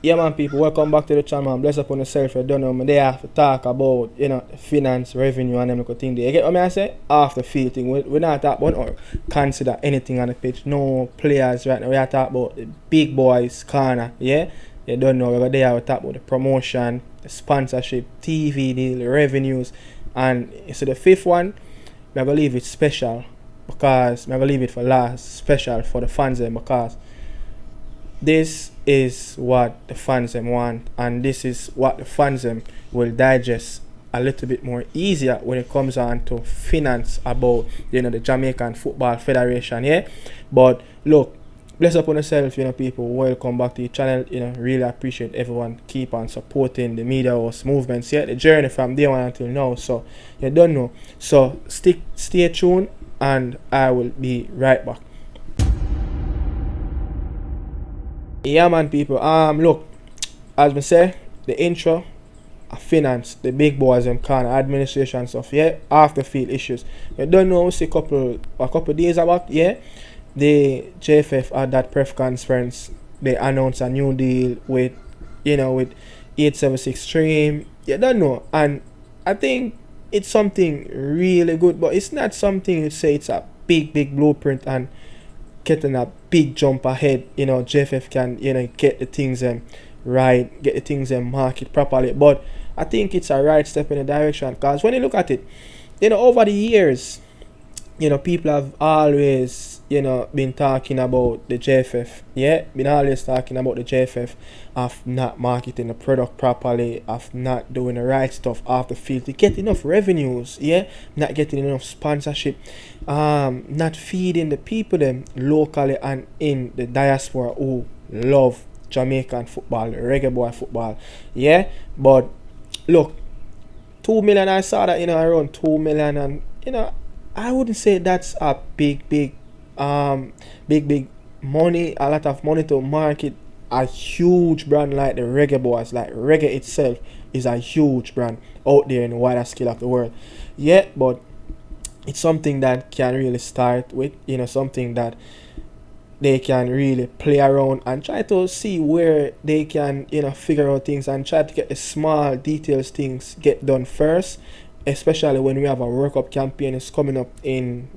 Yeah, man, people, welcome back to the channel, man. Bless upon yourself. You don't know me. They have to talk about, finance, revenue, and them little thing. You get what I say? After field thing. We're not talking about or consider anything on the pitch. No players right now. We are talking about the big boys corner. Yeah? You don't know. We're there. We talk about the promotion, the sponsorship, TV deal, revenues. And so the fifth one, I'm going to leave it special. Because I'm going to leave it for last. Special for the fans then, because this is what the fans them want, and this is what the fans them will digest a little bit more easier when it comes on to finance about the Jamaican Football Federation. Yeah, but look, bless upon yourself, people. Welcome back to the channel. Really appreciate everyone keep on supporting the media house movements. Yeah, the journey from day one until now. So you don't know. So stay tuned, and I will be right back. Yeah, man, people. Look, as we say, the intro, finance, the big boys, and kind of administration stuff. Yeah, after field issues. You don't know. See, a couple days back. Yeah, the JFF at that press conference, they announced a new deal with 876 stream. You don't know, and I think it's something really good, but it's not something you say it's a big blueprint and getting a big jump ahead. JFF can get the things right, get the things market properly. But I think it's a right step in the direction, because when you look at it, over the years, people have always been talking about the JFF. Yeah, been always talking about the JFF of not marketing the product properly, of not doing the right stuff off the field to get enough revenues. Yeah, not getting enough sponsorship, not feeding the people them locally and in the diaspora who love Jamaican football, reggae boy football. Yeah, but look, 2 million, I saw that around 2 million, and I wouldn't say that's a big money, a lot of money to market a huge brand like the reggae boys. Like reggae itself is a huge brand out there in the wider scale of the world. Yeah, but it's something that can really start with, something that they can really play around and try to see where they can, figure out things and try to get the small details things get done first. Especially when we have a World Cup campaign is coming up in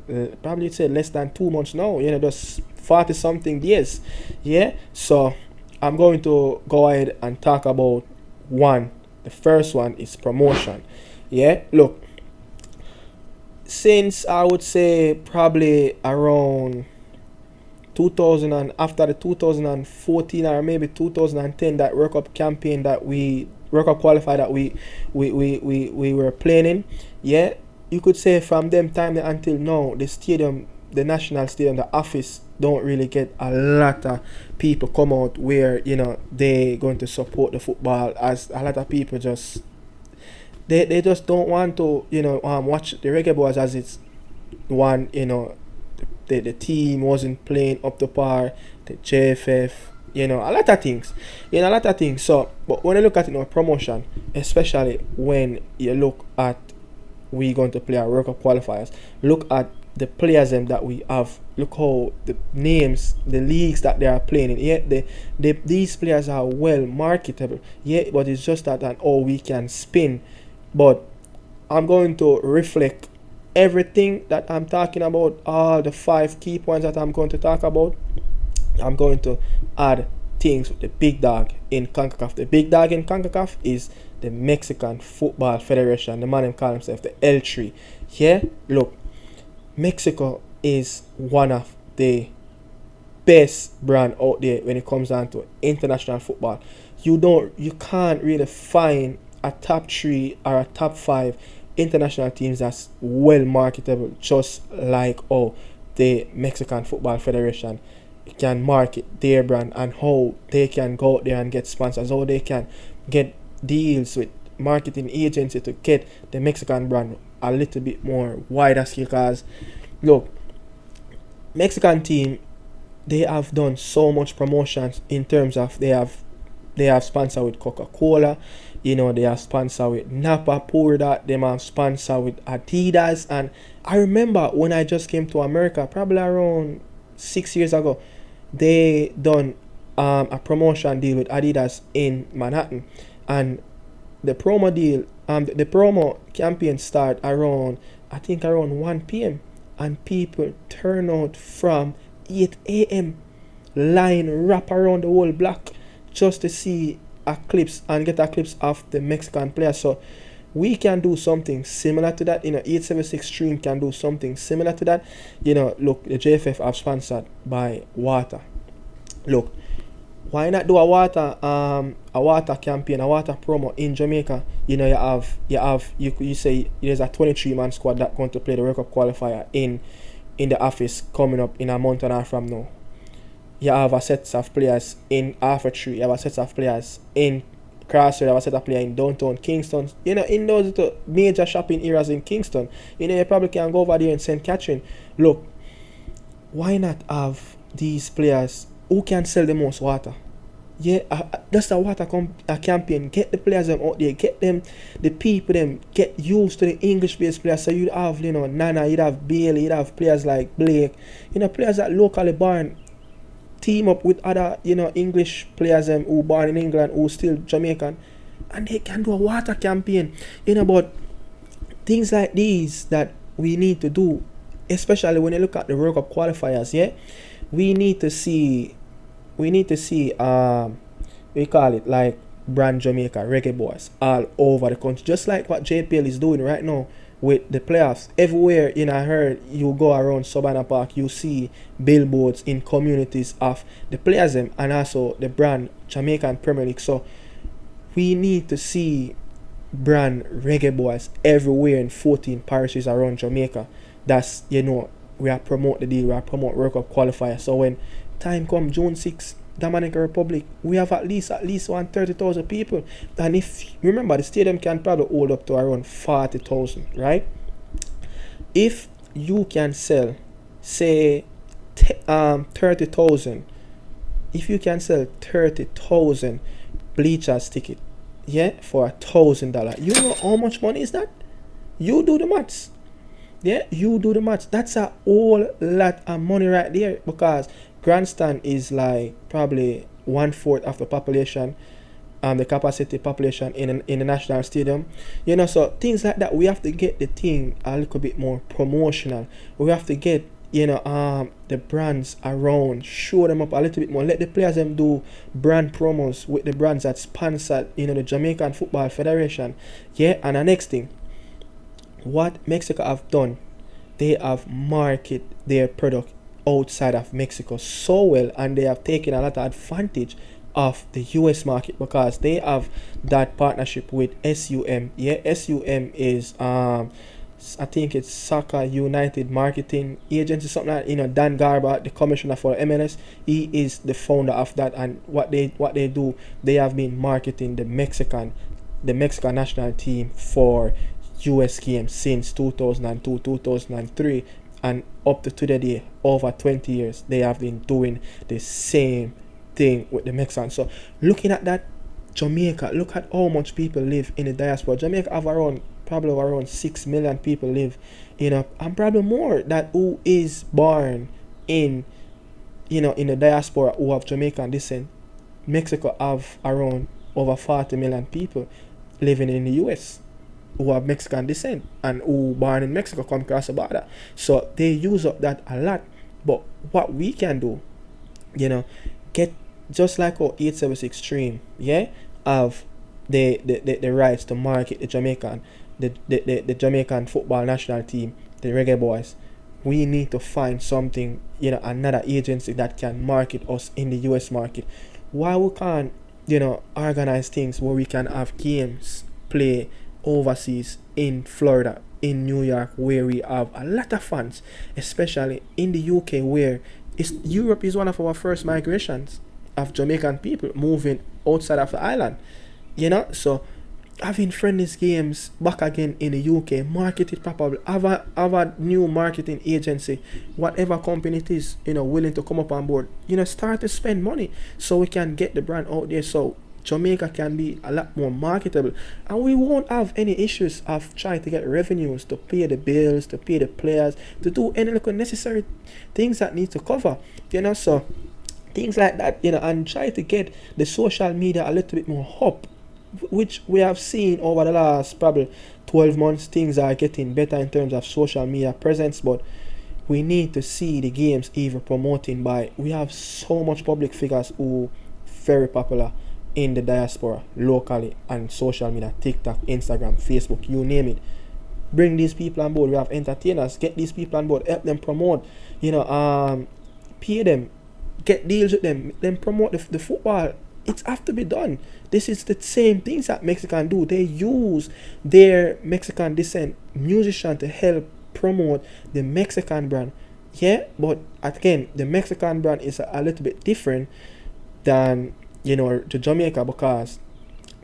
probably say less than 2 months now. Just 40 something days. Yeah. So I'm going to go ahead and talk about one. The first one is promotion. Yeah. Look, since I would say probably around 2000 and after the 2014 or maybe 2010 that World Cup campaign that we World Cup qualifier that we were playing in, yeah, you could say from them time until now, the stadium, the national stadium, the office don't really get a lot of people come out where they going to support the football, as a lot of people just they just don't want to watch the reggae boys, as it's one the team wasn't playing up to par, the JFF. A lot of things. So, but when you look at promotion, especially when you look at we going to play our World Cup qualifiers, look at the players that we have. Look how the names, the leagues that they are playing in. Yeah, these players are well marketable. Yeah, but it's just that and all we can spin. But I'm going to reflect everything that I'm talking about, all the 5 key points that I'm going to talk about. I'm going to add things with the big dog in CONCACAF. The big dog in CONCACAF is the Mexican Football Federation. The man call himself the L3. Yeah, look, Mexico is one of the best brand out there when it comes down to international football. You can't really find a top 3 or a top 5 international teams that's well marketable, just like the Mexican Football Federation can market their brand, and how they can go out there and get sponsors, how they can get deals with marketing agency to get the Mexican brand a little bit more wider scale. Because look, Mexican team, they have done so much promotions in terms of they have sponsored with Coca-Cola, they have sponsored with Napa, Pour That, they have sponsored with Adidas. And I remember when I just came to America, probably around 6 years ago, they done a promotion deal with Adidas in Manhattan, and the promo deal, the promo campaign start around, I think around 1 p.m. and people turn out from 8 a.m. line wrap around the whole block just to see a clips and get a clips of the Mexican player. So we can do something similar to that. 876 Stream can do something similar to that. Look, the JFF are sponsored by water. Look, why not do a water campaign, a water promo in Jamaica? You say there's a 23-man squad that going to play the World Cup qualifier in the office coming up in a month and a half from now. You have a set of players in Alpha Tree, you have a set of players in Crossroads, you have a set of players in downtown Kingston. In those major shopping areas in Kingston, you probably can go over there in St. Catherine. Look, why not have these players who can sell the most water? That's a water campaign. Get the players them out there, get them, the people them, get used to the English-based players. So you'd have, Nana, you'd have Bailey, you'd have players like Blake, players that locally born, team up with other, English players who born in England, who still Jamaican, and they can do a water campaign. But things like these that we need to do, especially when you look at the World Cup qualifiers. We need to see we call it like brand Jamaica reggae boys all over the country, just like what JPL is doing right now with the playoffs. Everywhere I heard you go around Savannah Park, you see billboards in communities of the players them and also the brand Jamaican Premier League. So we need to see brand reggae boys everywhere in 14 parishes around Jamaica. That's we are promote the deal, we are promote World Cup qualifier. So when time come June 6th, Dominican Republic, we have at least 130,000 people. And if remember, the stadium can probably hold up to around 40,000, right? If you can sell, say, 30,000, if you can sell 30,000 bleachers ticket, for $1,000, you know how much money is that? You do the maths. You do the maths. That's a whole lot of money right there, because grandstand is like probably 1/4 of the population, the capacity population in the national stadium. So things like that, we have to get the thing a little bit more promotional. We have to get the brands around, show them up a little bit more. Let the players them do brand promos with the brands that sponsored the Jamaican Football Federation. And the next thing, what Mexico have done, they have marketed their product outside of Mexico so well, and they have taken a lot of advantage of the US market because they have that partnership with SUM. SUM is I think it's Soccer United Marketing Agency, something like Dan Garba, the commissioner for MLS, he is the founder of that. And what they do, they have been marketing the Mexican national team for US games since 2002, 2003, and up to today, over 20 years, they have been doing the same thing with the Mexicans. So looking at that, Jamaica, look at how much people live in the diaspora. Jamaica have probably around 6 million people live, and probably more that who is born in the diaspora who have Jamaican descent. Mexico have around over 40 million people living in the US who have Mexican descent and who born in Mexico, come across the border. So they use up that a lot. But what we can do, get just like our 876 Stream, of the rights to market the Jamaican, the Jamaican football national team, the Reggae Boys. We need to find something, another agency that can market us in the US market. Why we can't, organize things where we can have games play overseas in Florida, in New York, where we have a lot of fans, especially in the UK, where Europe is one of our first migrations of Jamaican people moving outside of the island. So having friendly games back again in the UK, market it properly, have a new marketing agency, whatever company it is, willing to come up on board, start to spend money so we can get the brand out there, so Jamaica can be a lot more marketable, and we won't have any issues of trying to get revenues to pay the bills, to pay the players, to do any little necessary things that need to cover, so things like that, and try to get the social media a little bit more up, which we have seen over the last probably 12 months. Things are getting better in terms of social media presence, but we need to see the games even promoting by, we have so much public figures who very popular in the diaspora locally and social media, TikTok, Instagram, Facebook, you name it. Bring these people on board. We have entertainers, get these people on board, help them promote, pay them, get deals with them, then promote the football. It has to be done. This is the same things that Mexican do. They use their Mexican descent musician to help promote the Mexican brand. Yeah, but again, the Mexican brand is a little bit different than to Jamaica, because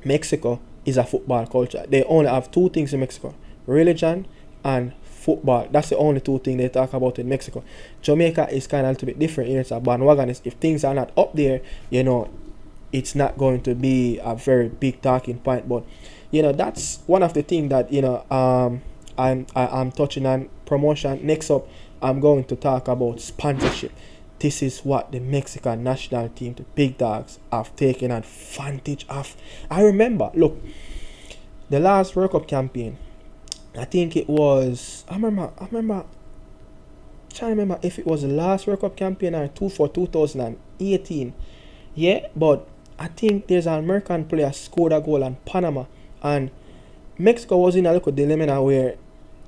Mexico is a football culture. They only have two things in Mexico: religion and football. That's the only two things they talk about in Mexico. Jamaica is kind of a little bit different. It's a bandwagon. If things are not up there, it's not going to be a very big talking point. But that's one of the things that I'm touching on promotion. Next up, I'm going to talk about sponsorship. This is what the Mexican national team, the big dogs, have taken advantage of. I remember, look, the last World Cup campaign, I think it was, I remember, trying to remember if it was the last World Cup campaign or 2018. Yeah, but I think there's an American player scored a goal on Panama, and Mexico was in a little dilemma now where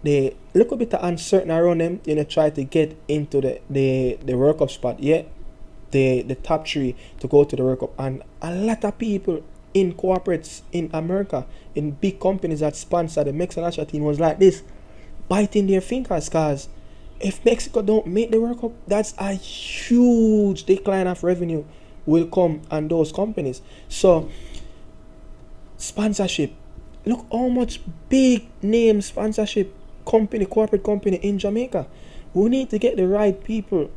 they a little bit uncertain around them, try to get into the World Cup spot, the top three to go to the World Cup. And a lot of people in corporates in America, in big companies that sponsor the Mexican national team, was like this, biting their fingers, because if Mexico don't make the World Cup, that's a huge decline of revenue will come on those companies. So sponsorship, look how much big name sponsorship company, corporate company in Jamaica. We need to get the right people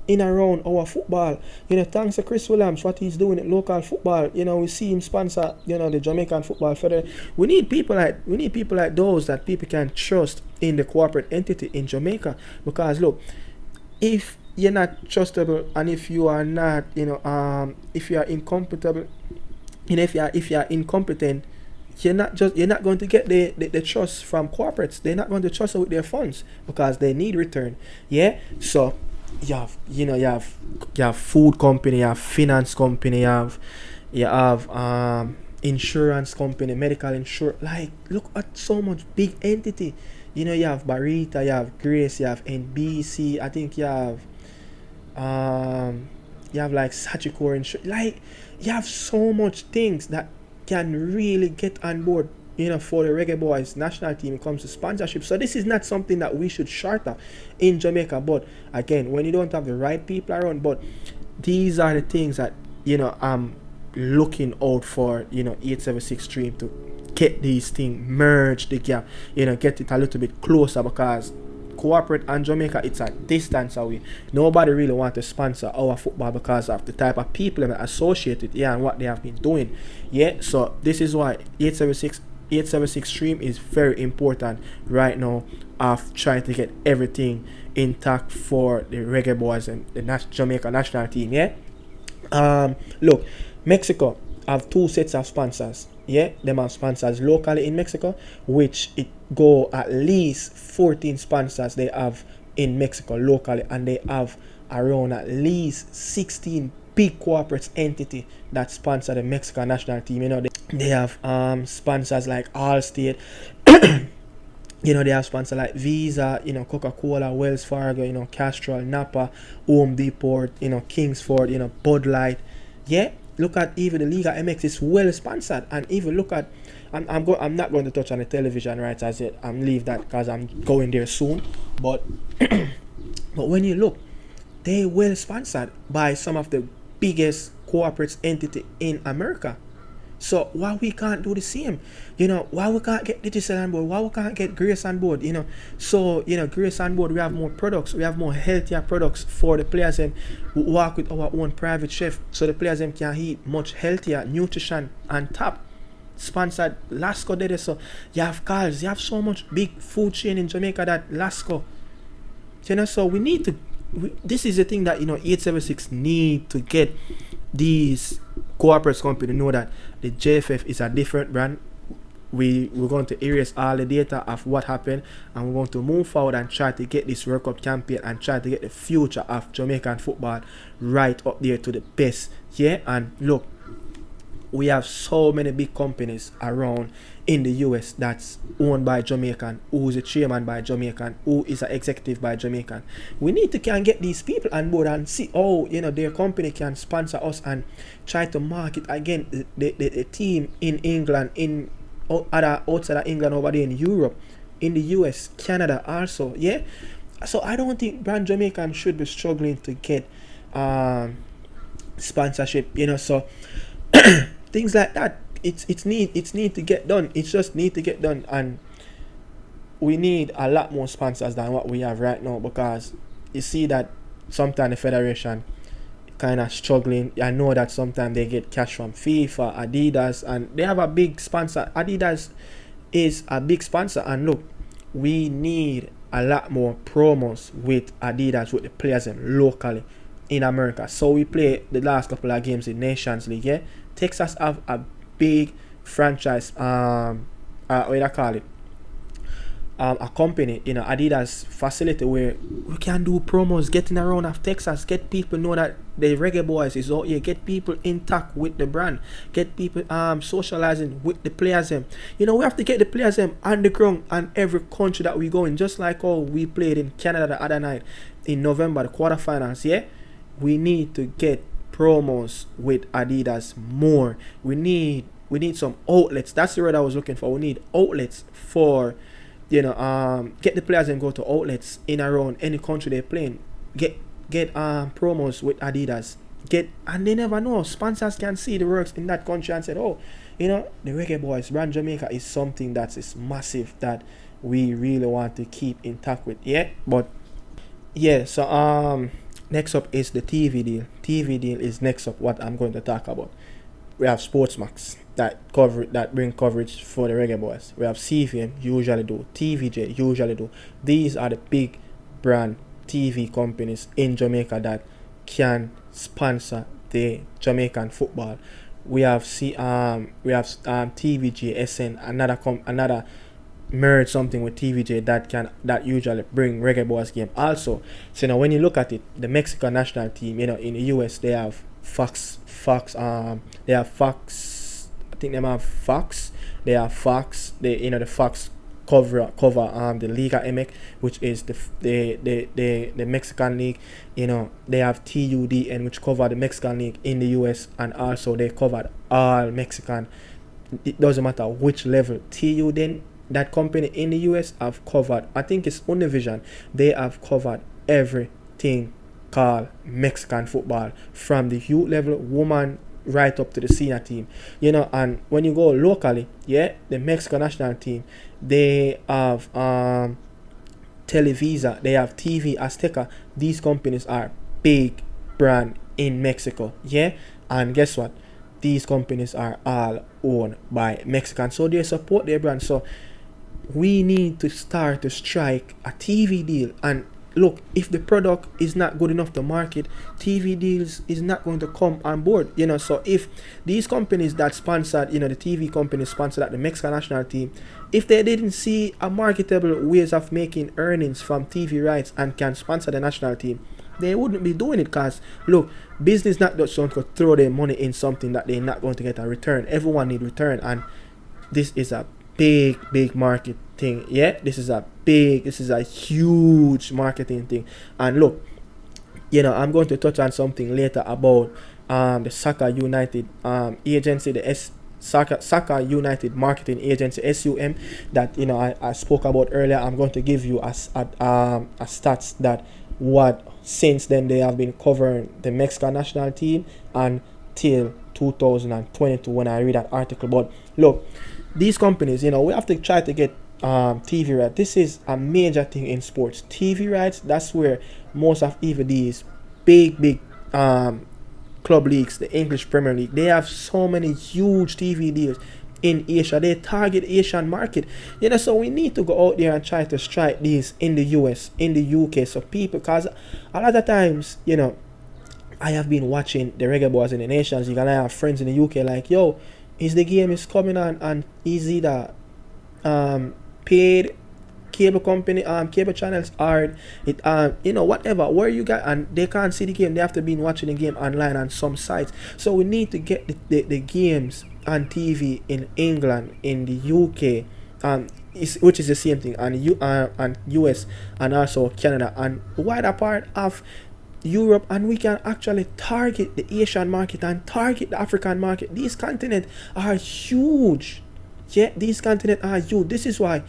in around our football. Thanks to Chris Williams, what he's doing at local football. We see him sponsor, the Jamaican Football Federation. We need people like those that people can trust in the corporate entity in Jamaica. Because look, if you're not trustable, and if you are not, if you are incompetable, if you are incompetent, you're not going to get the trust from corporates. They're not going to trust with their funds because they need return. Yeah. So you have food company, you have finance company, you have insurance company, medical insurance. Like, look at so much big entity. You have Barita, you have Grace, you have NBC. I think you have like Sachiko insurance. Like, you have so much things that can really get on board, for the Reggae Boys national team when it comes to sponsorship. So this is not something that we should short up in Jamaica. But again, when you don't have the right people around, but these are the things that I'm looking out for. 876 Stream to get these things merge the gap. Get it a little bit closer, because corporate and Jamaica, it's a distance away. Nobody really want to sponsor our football because of the type of people that associate it, and what they have been doing. So this is why 876 Stream is very important right now, of trying to get everything intact for the Reggae Boys and the Jamaica national team. Look, Mexico have two sets of sponsors. Them have sponsors locally in Mexico, which it go at least 14 sponsors they have in Mexico locally, and they have around at least 16 big corporate entity that sponsor the Mexican national team. They have sponsors like Allstate. They have sponsors like Visa, Coca-Cola, Wells Fargo, Castrol, Napa, Home Depot, Kingsford, Bud Light. Look at even the Liga MX is well sponsored, and even look at, I'm not going to touch on the television rights as yet. I'm leave that because I'm going there soon. But but when you look, they well sponsored by some of the biggest corporate entity in America. So why we can't do the same? Why we can't get Digital on board? Why we can't get Grace on board? So Grace on board, we have more products, we have more healthier products for the players, and we work with our own private chef, so the players can eat much healthier nutrition on top. Sponsored Lasco did it. So you have Carl's, you have so much big food chain in Jamaica that Lasco. So we need to this is the thing that 876 need to get these corporate company know that the JFF is a different brand. We're going to erase all the data of what happened, and we're going to move forward and try to get this World Cup campaign and try to get the future of Jamaican football right up there to the best. Yeah, and look, we have so many big companies around in the US that's owned by Jamaican, who is a chairman by Jamaican, who is an executive by Jamaican. We need to can get these people on board and see their company can sponsor us and try to market again the team in England, in other outside of England, over there in Europe, in the US, Canada also. Yeah, so I don't think brand Jamaican should be struggling to get sponsorship. So things like that, it's need to get done. It's just need to get done, and we need a lot more sponsors than what we have right now, because you see that sometimes the federation kind of struggling. I know that sometimes they get cash from FIFA, Adidas, and they have a big sponsor. Adidas is a big sponsor, and look, we need a lot more promos with Adidas, with the players locally in America. So we play the last couple of games in Nations League. Yeah, Texas have a big franchise. What do you call it? A company, Adidas facility where we can do promos, getting around of Texas, get people know that the Reggae Boys is out here, get people intact with the brand, get people socializing with the players them. We have to get the players them on the ground and every country that we go in, just like how we played in Canada the other night in November, the quarterfinals. Yeah, we need to get promos with Adidas more. We need some outlets. That's the word I was looking for. We need outlets for get the players and go to outlets in around any country they're playing. Get promos with Adidas. And they never know. Sponsors can see the works in that country and say, the Reggae Boys brand Jamaica is something that is massive that we really want to keep intact with. Yeah, but yeah. So next up is the TV deal. TV deal is next up. What I'm going to talk about. We have Sportsmax that bring coverage for the Reggae Boys. We have CVM usually do, TVJ usually do. These are the big brand TV companies in Jamaica that can sponsor the Jamaican football. We have TVJ, SN, another merge something with TVJ that usually bring Reggae Boys game. Also, so now when you look at it, the Mexican national team, in the US they have Fox. They have Fox. I think they have Fox. They have Fox. The Fox cover the Liga MX, which is the Mexican league. They have TUDN, which cover the Mexican league in the US, and also they covered all Mexican. It doesn't matter which level. TUDN, that company in the US, have covered. I think it's Univision. They have covered everything called Mexican football, from the youth level, woman, right up to the senior team. And when you go locally, the Mexican national team, they have Televisa, they have TV Azteca. These companies are big brand in Mexico. And guess what? These companies are all owned by Mexicans, so they support their brand. So we need to start to strike a TV deal. And look, if the product is not good enough to market, TV deals is not going to come on board. So if these companies that sponsored, the TV companies sponsored at the Mexican national team, if they didn't see a marketable ways of making earnings from TV rights and can sponsor the national team, they wouldn't be doing it. Because look, business not just going to throw their money in something that they're not going to get a return. Everyone need return, and this is a big market thing. This is a huge marketing thing. And look, I'm going to touch on something later about the Soccer United agency, the Soccer United Marketing Agency, SUM, that I spoke about earlier. I'm going to give you a stats that what since then they have been covering the Mexican national team until 2022 when I read that article. But look, these companies, we have to try to get TV rights. This is a major thing in sports. TV rights, that's where most of even these big club leagues, the English Premier League, they have so many huge TV deals. in Asia. They target Asian market. So we need to go out there and try to strike these in the US, in the UK. So people, because a lot of times, I have been watching the Reggae Boys in the Nations League, and I have friends in the UK like, yo, is the game is coming on, and is either paid cable company, cable channels, or it, whatever, where you got, and they can't see the game. They have to be watching the game online on some sites. So we need to get the games on TV in England, in the UK, which is the same thing, and US, and also Canada, and wider part of Europe, and we can actually target the Asian market and target the African market. These continents are huge. Yeah, these continents are huge. This is why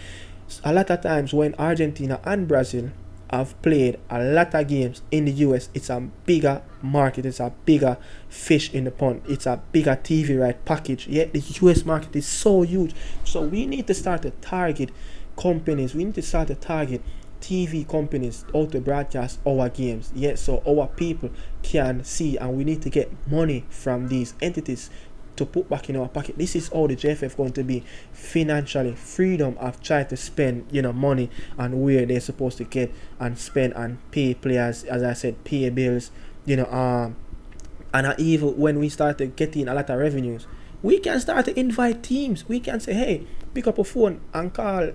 a lot of times when Argentina and Brazil have played a lot of games in the US, it's a bigger market, it's a bigger fish in the pond, it's a bigger TV right package. Yet the US market is so huge. So we need to start to target companies, we need to start to target TV companies out to broadcast our games, so our people can see, and we need to get money from these entities to put back in our pocket. This is how the JFF going to be financially freedom of trying to spend money and where they're supposed to get and spend and pay players, as I said, pay bills, and even when we start to get in a lot of revenues, we can start to invite teams. We can say, hey, pick up a phone and call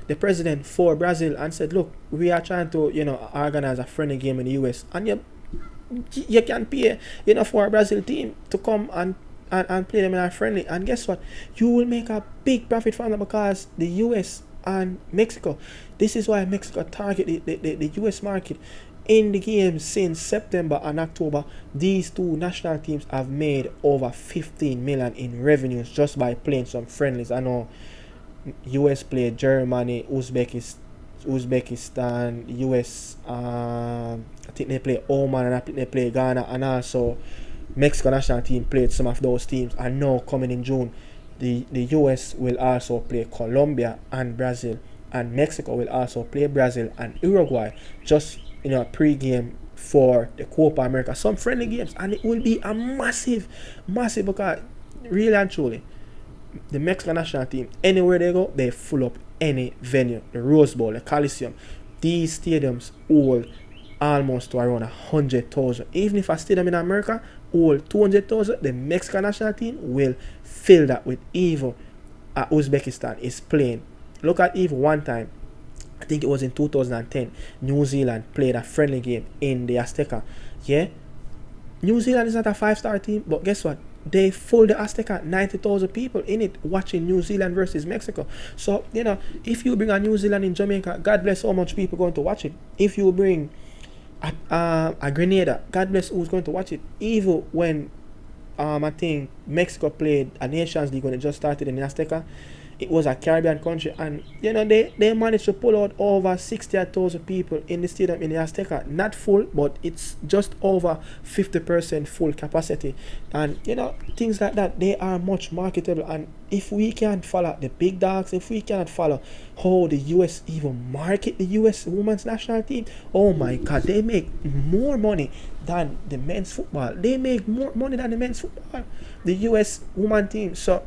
the president for Brazil and said, look, we are trying to organize a friendly game in the US, and you can pay for a Brazil team to come and play them in a friendly, and guess what, you will make a big profit from them, because the US and Mexico, this is why Mexico target the US market. In the games since September and October, these two national teams have made over 15 million in revenues just by playing some friendlies. I know US played Germany, Uzbekistan, US, I think they play Oman, and I think they play Ghana, and also Mexico national team played some of those teams. And now coming in June, the US will also play Colombia and Brazil, and Mexico will also play Brazil and Uruguay, just pre-game for the Copa America, some friendly games, and it will be a massive, because really and truly, the Mexican national team, anywhere they go, they full up any venue. The Rose Bowl, the Coliseum, these stadiums hold almost to around 100,000. Even if a stadium in America hold 200,000, the Mexican national team will fill that with even Uzbekistan is playing. Look at even one time, I think it was in 2010, New Zealand played a friendly game in the Azteca. New Zealand is not a 5-star team, but guess what? They full the Azteca, 90,000 people in it watching New Zealand versus Mexico. So, if you bring a New Zealand in Jamaica, God bless how much people going to watch it. If you bring a Grenada, God bless who's going to watch it. Even when I think Mexico played a Nations League when it just started in the Azteca, it was a Caribbean country, and they managed to pull out over 60,000 people in the stadium in the Azteca. Not full, but it's just over 50% full capacity. And things like that, they are much marketable. And if we can't follow the big dogs, if we cannot follow how the US even market the US women's national team, oh my God, they make more money than the men's football. They make more money than the men's football, the US women team. So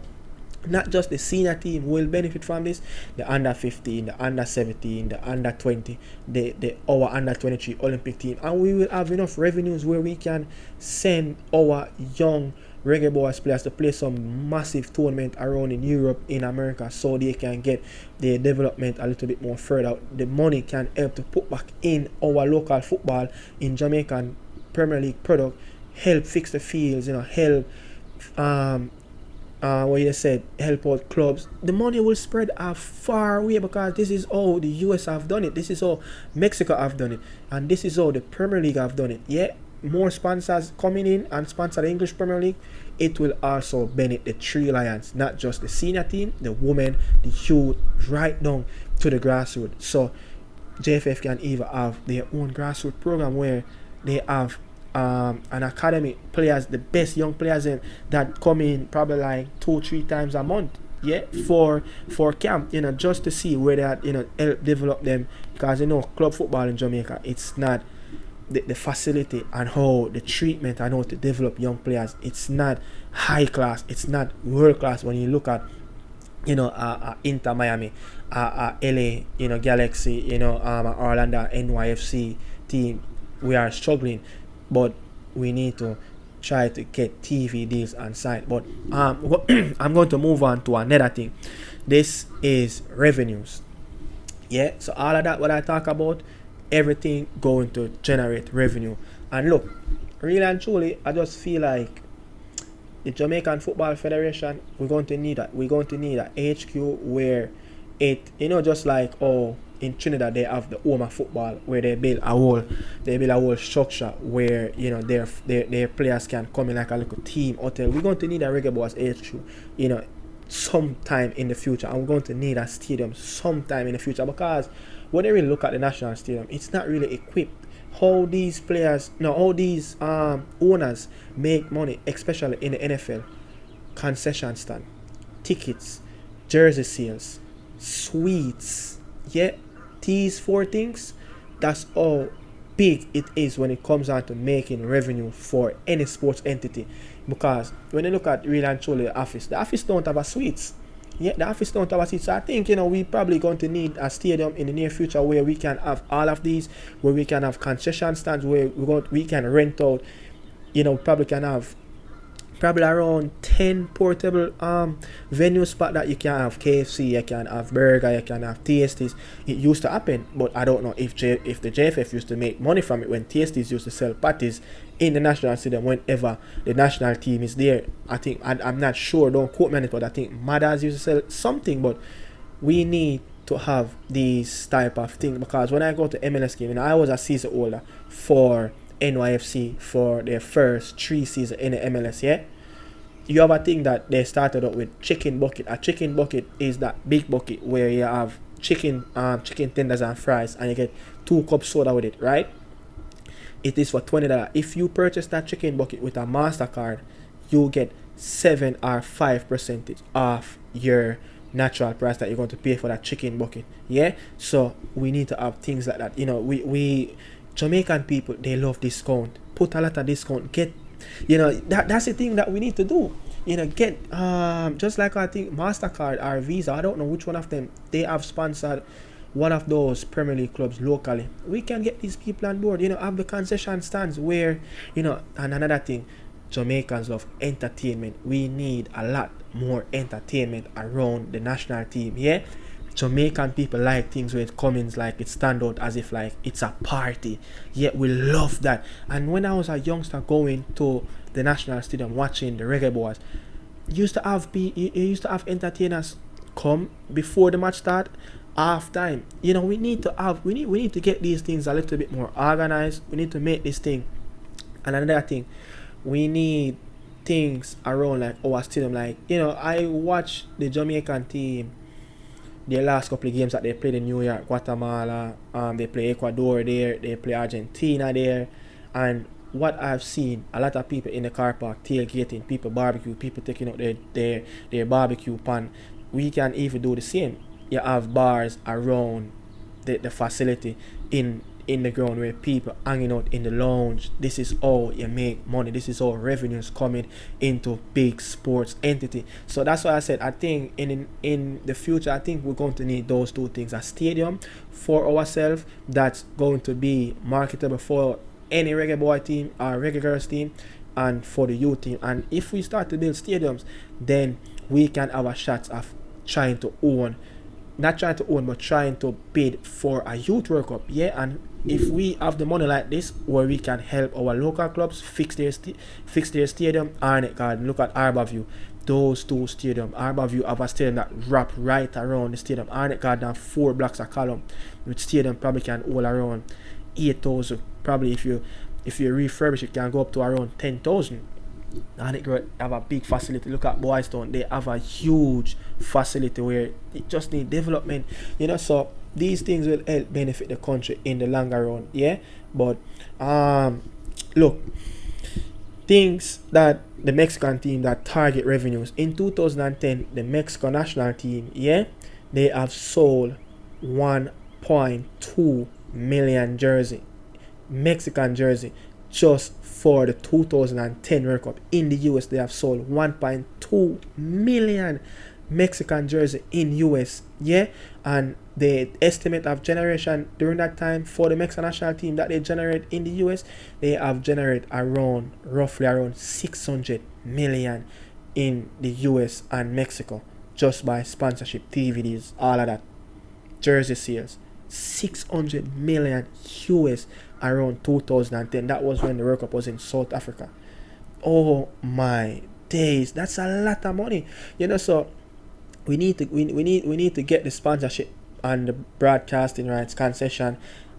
not just the senior team will benefit from this, the under 15, the under 17, the under 20, our under 23 Olympic team, and we will have enough revenues where we can send our young Reggae Boys players to play some massive tournament around in Europe, in America, so they can get their development a little bit more further. The money can help to put back in our local football, in Jamaican Premier League product, help fix the fields, help what you said, help out clubs. The money will spread far away, because this is how the US have done it, this is how Mexico have done it, and this is how the Premier League have done it. More sponsors coming in and sponsor the English Premier League, it will also benefit the Three Lions, not just the senior team, the women, the youth, right down to the grassroots. So JFF can even have their own grassroots program where they have an academy players, the best young players that come in probably like 2-3 times a month, for camp, just to see where they are, help develop them, because club football in Jamaica, it's not the facility and how the treatment and how to develop young players, it's not high class. It's not world class when you look at Inter Miami, LA, Galaxy, Orlando, NYFC team. We are struggling, but we need to try to get TV deals on site. But I'm going to move on to another thing. This is revenues. Yeah, so all of that what I talk about, everything going to generate revenue. And look, really and truly, I just feel like the Jamaican Football Federation, we're going to need that. We're going to need a HQ where it, just like in Trinidad they have the Oma football where they build a whole structure where their players can come in like a little team hotel. We're going to need a Reggae Boys HQ, sometime in the future, and we're going to need a stadium sometime in the future, because when they really look at the national stadium, it's not really equipped. How these owners make money, especially in the NFL, concession stand, tickets, jersey sales, suites, these 4 things, that's how big it is when it comes down to making revenue for any sports entity. Because when you look at real and truly the office don't have a suites. The office don't have a suite. So I think, we probably going to need a stadium in the near future where we can have all of these, where we can have concession stands, where we can rent out, probably can have around 10 portable venue spot that you can have KFC, you can have burger, you can have TSTs. It used to happen, but I don't know if the JFF used to make money from it when TSTs used to sell patties in the national stadium whenever the national team is there. I think, I'm not sure, don't quote me on it, but I think Madas used to sell something. But we need to have these type of things, because when I go to MLS game, I was a season holder for NYFC for their first 3 seasons in the MLS. You have a thing that they started up with chicken bucket. A chicken bucket is that big bucket where you have chicken tenders and fries, and you get 2 cups soda with it, right? It is for $20. If you purchase that chicken bucket with a MasterCard, you get 7 or 5% off your natural price that you're going to pay for that chicken bucket. So we need to have things like that. We Jamaican people, they love discount. Put a lot of discount. Get, that's the thing that we need to do. Get just like I think MasterCard or Visa, I don't know which one of them, they have sponsored one of those Premier League clubs locally. We can get these people on board. Have the concession stands where, and another thing, Jamaicans love entertainment. We need a lot more entertainment around the national team. Jamaican people like things where it comes like it stand out as if like it's a party. We love that. And when I was a youngster going to the national stadium watching the Reggae Boys, you used to have entertainers come before the match start, half time. We need to get these things a little bit more organized. We need to make this thing. And another thing, we need things around like our stadium. Like, I watch the Jamaican team, their last couple of games that they played in New York, Guatemala, they play Ecuador there, they play Argentina there, and what I've seen, a lot of people in the car park tailgating, people barbecue, people taking out their barbecue pan. We can even do the same. You have bars around the facility in the ground where people hanging out in the lounge. This is how you make money. This is how revenues coming into big sports entity. So that's why I said I think in the future, I think we're going to need those 2 things: a stadium for ourselves that's going to be marketable for any Reggae Boy team or Reggae Girls team, and for the youth team. And if we start to build stadiums, then we can have a shot of trying to bid for a youth World Cup. And if we have the money like this, where we can help our local clubs fix their stadium, Arnett Garden, look at Harbourview, those 2 stadiums. Harbourview have a stadium that wrap right around the stadium. Arnett Garden have 4 blocks a column, which stadium probably can hold around 8,000. Probably if you refurbish it, can go up to around 10,000. And it have a big facility. Look at Boys Town, they have a huge facility where it just need development. So these things will help benefit the country in the longer run. But look, things that the Mexican team that target revenues in 2010, the Mexico national team, they have sold 1.2 million jersey, Mexican jersey. just for the 2010 World Cup in the US. They have sold 1.2 million Mexican jersey in US, yeah, and the estimate of generation during that time for the Mexican national team that they generate in the US, they have generated roughly around 600 million in the US and Mexico just by sponsorship, TVDs, all of that, jersey sales. 600 million US around 2010. That was when the World Cup was in South Africa. Oh my days, that's a lot of money, so we need to get the sponsorship and the broadcasting rights concession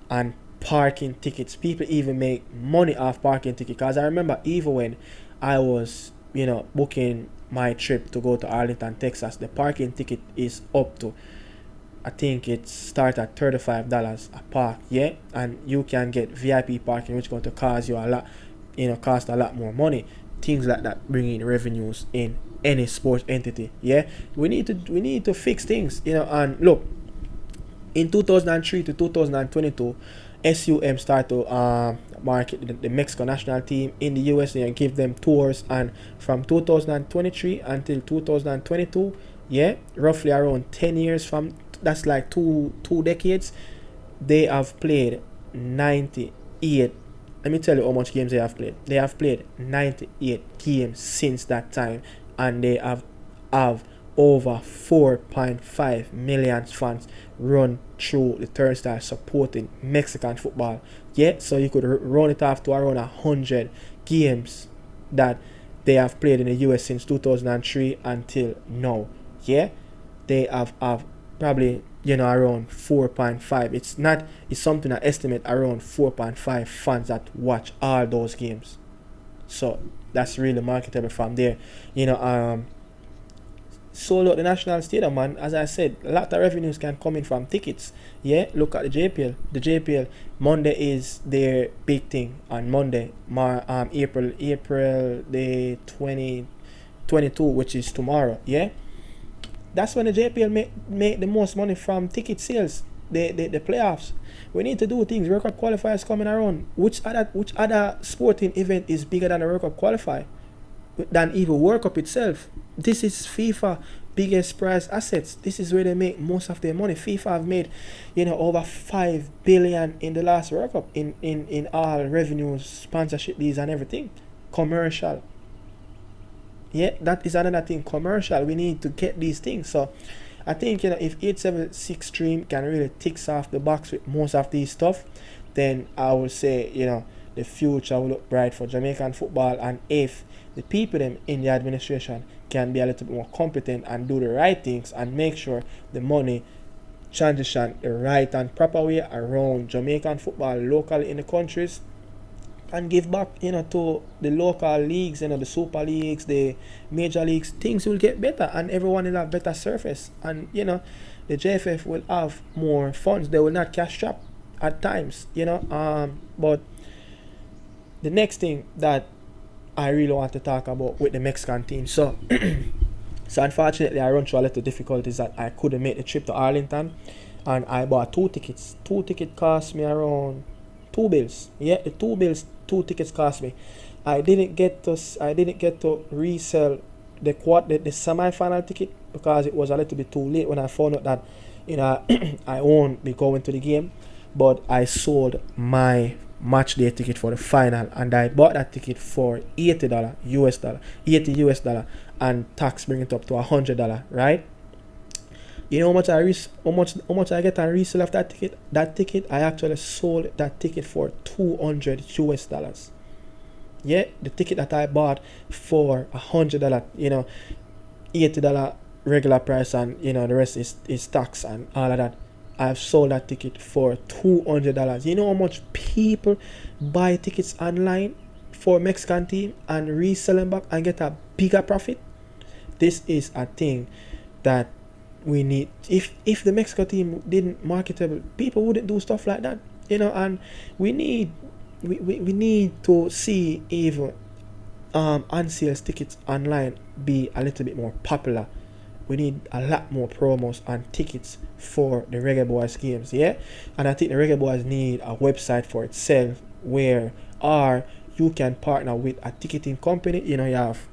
and parking tickets. People even make money off parking tickets, because I remember even when I was booking my trip to go to Arlington, Texas, the parking ticket is up to, I think it starts at $35 a park, yeah, and you can get VIP parking, which is going to cost you a lot, cost a lot more money. Things like that bring in revenues in any sports entity, yeah. We need to fix things, and look, in 2003 to 2022, SUM started to market the Mexico national team in the USA and give them tours, and from 2023 until 2022, yeah, roughly around 10 years from, that's like two decades, they have played 98. Let me tell you how much games they have played. They have played 98 games since that time, and they have over 4.5 million fans run through the turnstile supporting Mexican football. Yeah, so you could run it off to around 100 games that they have played in the US since 2003 until now. Yeah, they have probably around 4.5. It's something I estimate around 4.5 fans that watch all those games. So that's really marketable from there. Sold out the national stadium, man. As I said, a lot of revenues can come in from tickets. Yeah, look at the JPL. The JPL, Monday is their big thing. On Monday, April the 2022, which is tomorrow. Yeah, that's when the JPL make the most money from ticket sales. The playoffs. We need to do things. World Cup qualifiers coming around. Which other sporting event is bigger than the World Cup qualifier? Than even World Cup itself. This is FIFA biggest prize assets. This is where they make most of their money. FIFA have made over 5 billion in the last World Cup in all revenues, sponsorship deals and everything. Commercial. Yeah, that is another thing. Commercial. We need to get these things. So I think if 876 stream can really ticks off the box with most of these stuff, then I would say the future will look bright for Jamaican football. And if the people in the administration can be a little bit more competent and do the right things and make sure the money transition the right and proper way around Jamaican football locally in the countries, and give back to the local leagues, the super leagues, the major leagues, things will get better and everyone will have better surface, and the JFF will have more funds. They will not cash trap at times, but the next thing that I really want to talk about with the Mexican team. So unfortunately I run through a little difficulties that I couldn't make the trip to Arlington, and I bought 2 tickets. 2 tickets cost me around $2. Yeah, the 2 tickets cost me. I didn't get to resell the semi-final ticket because it was a little bit too late when I found out that I won't be going to the game, but I sold my match day ticket for the final, and I bought that ticket for $80 US dollar, and tax bring it up to $100, right? You know how much I get on resale of that ticket? That ticket, I actually sold that ticket for $200 US. Yeah, the ticket that I bought for $100, $80 regular price, and the rest is tax and all of that. I've sold that ticket for $200. You know how much people buy tickets online for Mexican team and resell them back and get a bigger profit? This is a thing that we need. If the Mexico team didn't marketable, people wouldn't do stuff like that. And we need to see even on-sales tickets online be a little bit more popular. We need a lot more promos and tickets for the Reggae Boys games, yeah? And I think the Reggae Boys need a website for itself where our you can partner with a ticketing company. You have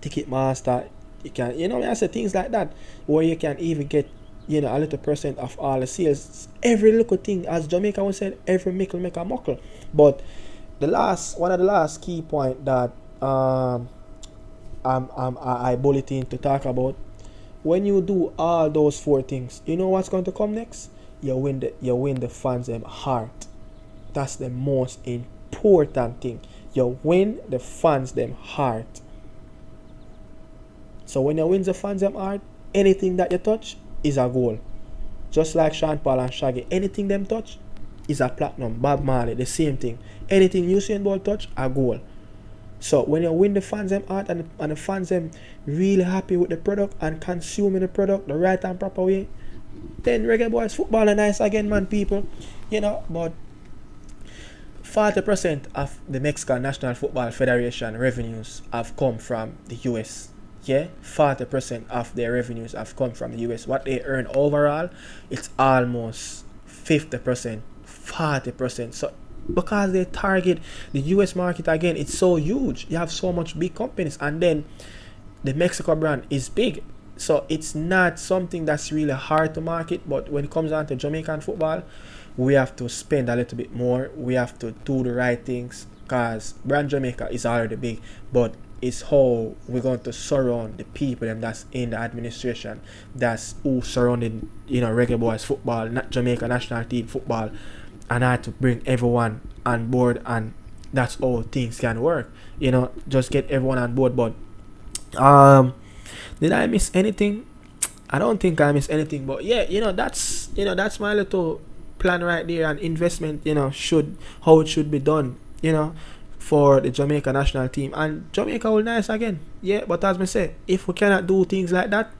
Ticketmaster. You can, I say things like that, where you can even get, a little percent of all the sales. Every little thing, as Jamaica once said, every mickle make a muckle. But one of the last key point that I bulletin to talk about, when you do all those four things, you know what's going to come next? You win the fans' heart. That's the most important thing. You win the fans' heart. So when you win the fans' heart, anything that you touch is a goal. Just like Sean Paul and Shaggy, anything them touch is a platinum. Bob Marley, the same thing. Anything Usain Bolt touch, a goal. So when you win the fans' heart and the fans really happy with the product and consuming the product the right and proper way, then Reggae Boys football are nice again, man, people. But 40% of the Mexican National Football Federation revenues have come from the US. 40% of their revenues have come from the US. What they earn overall, it's almost 50%, 40%. So because they target the US market again, it's so huge. You have so much big companies, and then the Mexico brand is big. So it's not something that's really hard to market. But when it comes down to Jamaican football, we have to spend a little bit more. We have to do the right things, because brand Jamaica is already big, but it's how we're going to surround the people and that's in the administration, that's who surrounding Reggae Boys football, not Jamaica national team football, and I had to bring everyone on board, and that's how things can work. Just get everyone on board. But did I miss anything? I don't think I missed anything. But that's my little plan right there, and investment, how it should be done, for the Jamaica national team. And Jamaica will nice again. But as I say, if we cannot do things like that,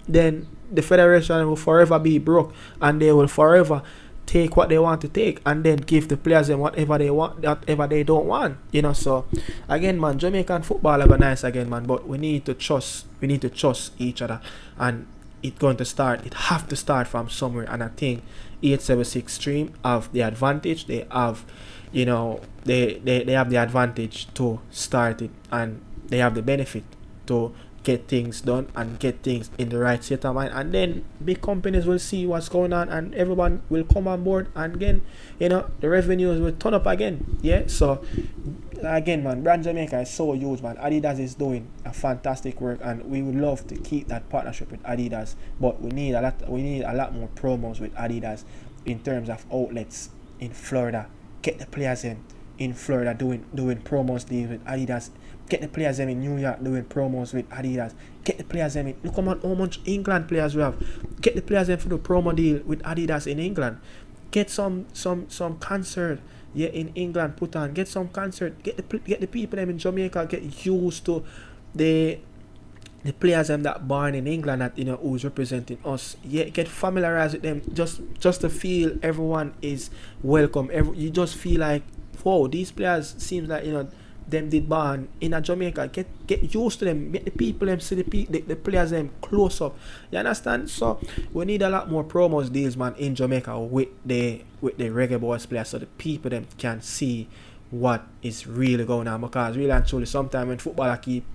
then the federation will forever be broke, and they will forever take what they want to take and then give the players them whatever they want, whatever they don't want. So again, man, Jamaican football are nice again, man. But we need to trust each other, and it have to start from somewhere. And I think 876 Stream have the advantage. They have they have the advantage to start it, and they have the benefit to get things done and get things in the right state of mind. And then big companies will see what's going on, and everyone will come on board, and again, the revenues will turn up again. So again, man, brand Jamaica is so huge, man. Adidas is doing a fantastic work, and we would love to keep that partnership with Adidas, but we need a lot more promos with Adidas in terms of outlets in Florida. Get the players in Florida doing promos deals with Adidas. Get the players in New York doing promos with Adidas. Get the players in. Look how much England players we have. Get the players in for the promo deal with Adidas in England. Get some concert in England put on. Get some concert. Get the people in Jamaica get used to the players that born in England that who's representing us. Get familiarized with them. Just to feel everyone is welcome. You just feel like, whoa, these players seems like them did born in a Jamaica. Get used to them. Get the people them see the players them close up. You understand? So we need a lot more promos deals, man, in Jamaica with the Reggae Boys players, so the people them can see what is really going on. Because really and truly, sometimes when football keep,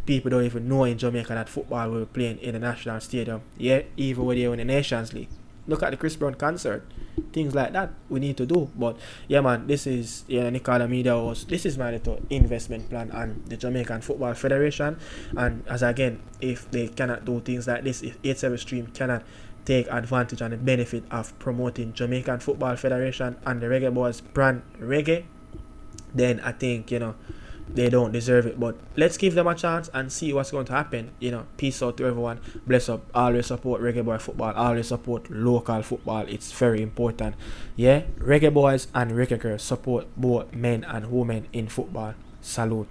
people don't even know in Jamaica that football will be playing in the national stadium. Even when they're in the Nations League. Look at the Chris Brown concert. Things like that we need to do. But man, this is Nicardo Media House. This is my little investment plan on the Jamaican Football Federation. And as again, if they cannot do things like this, if 87 Stream cannot take advantage and the benefit of promoting Jamaican Football Federation and the Reggae Boys brand reggae, then I think they don't deserve it. But let's give them a chance and see what's going to happen. Peace out to everyone. Bless up. Always support Reggae Boy football. Always support local football. It's very important. Reggae Boys and Reggae Girls support both men and women in football. Salute.